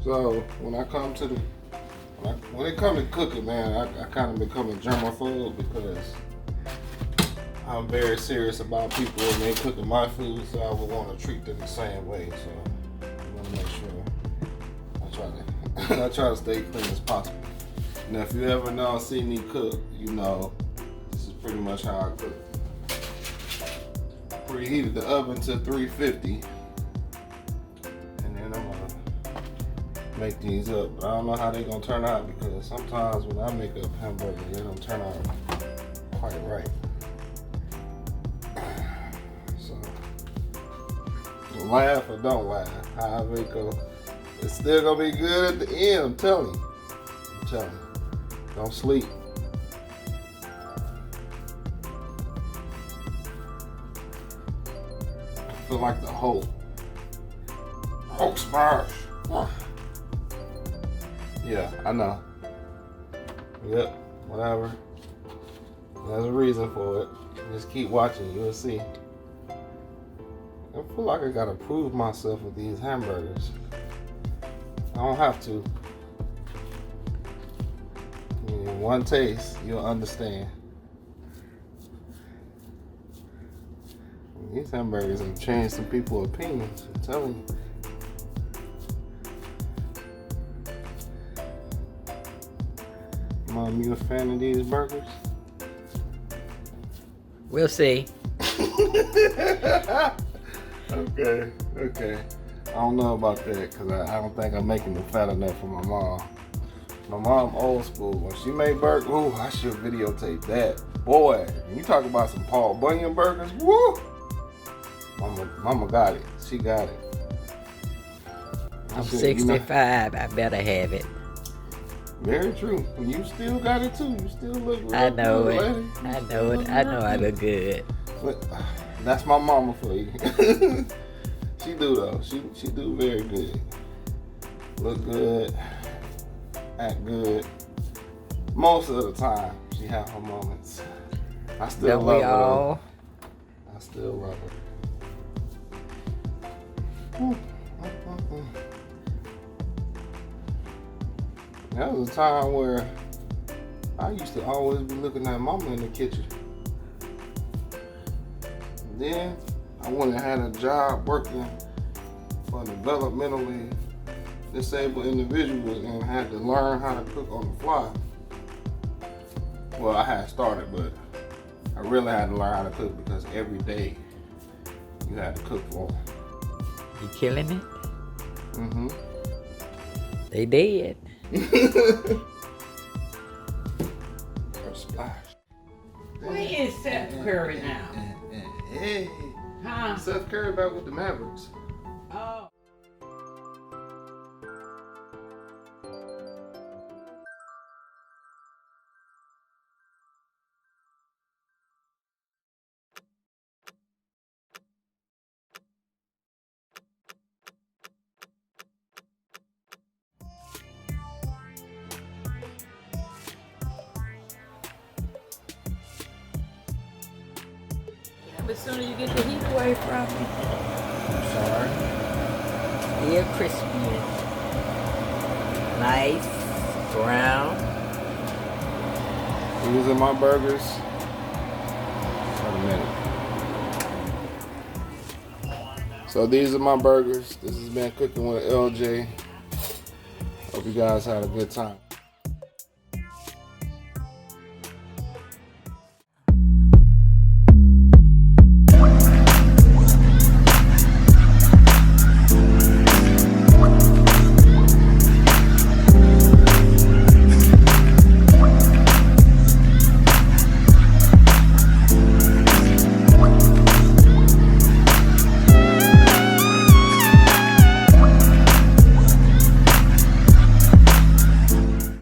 So when I come to when it comes to cooking, man, I kind of become a germaphobe because I'm very serious about people when they cooking my food, so I would want to treat them the same way. So I want to make sure I try to stay clean as possible. Now, if you ever see me cook, you know this is pretty much how I cook. Preheated the oven to 350, and then I'm gonna make these up. But I don't know how they're gonna turn out because sometimes when I make up hamburgers, they don't turn out quite right. So laugh or don't laugh, how I make up, it's still gonna be good at the end. I'm telling you. Don't sleep. I feel like the Hulk smash. Yeah, I know. Yep, whatever. There's a reason for it. Just keep watching, you'll see. I feel like I gotta prove myself with these hamburgers. I don't have to. In one taste, you'll understand. These hamburgers have changed some people's opinions, I'm telling you. Mom, you a fan of these burgers? We'll see. Okay. I don't know about that because I don't think I'm making them fat enough for my mom. My mom old school. When she made burgers, ooh, I should videotape that. Boy, when you talk about some Paul Bunyan burgers, woo! Mama got it. She got it. I'm 65. I better have it. Very true. You still got it too. You still look real I know good, it. lady. I know it. I know I look good. But that's my mama for you. She do though. She do very good. Look good. Act good. Most of the time, she have her moments. I still Don't love we her. all? I still love her. That was a time where I used to always be looking at mama in the kitchen. And then I went and had a job working for developmentally disabled individuals and had to learn how to cook on the fly. Well, I had started, but I really had to learn how to cook because every day you had to cook for them. You killing it? Mm-hmm. They did. Splash. Where is Seth Curry now? Hey, Huh? Seth Curry back with the Mavericks. Oh. But sooner you get the heat away from me. Sorry. Still crispy. Nice. Brown. These are my burgers. Wait a minute. So these are my burgers. This has been Cooking with LJ. Hope you guys had a good time.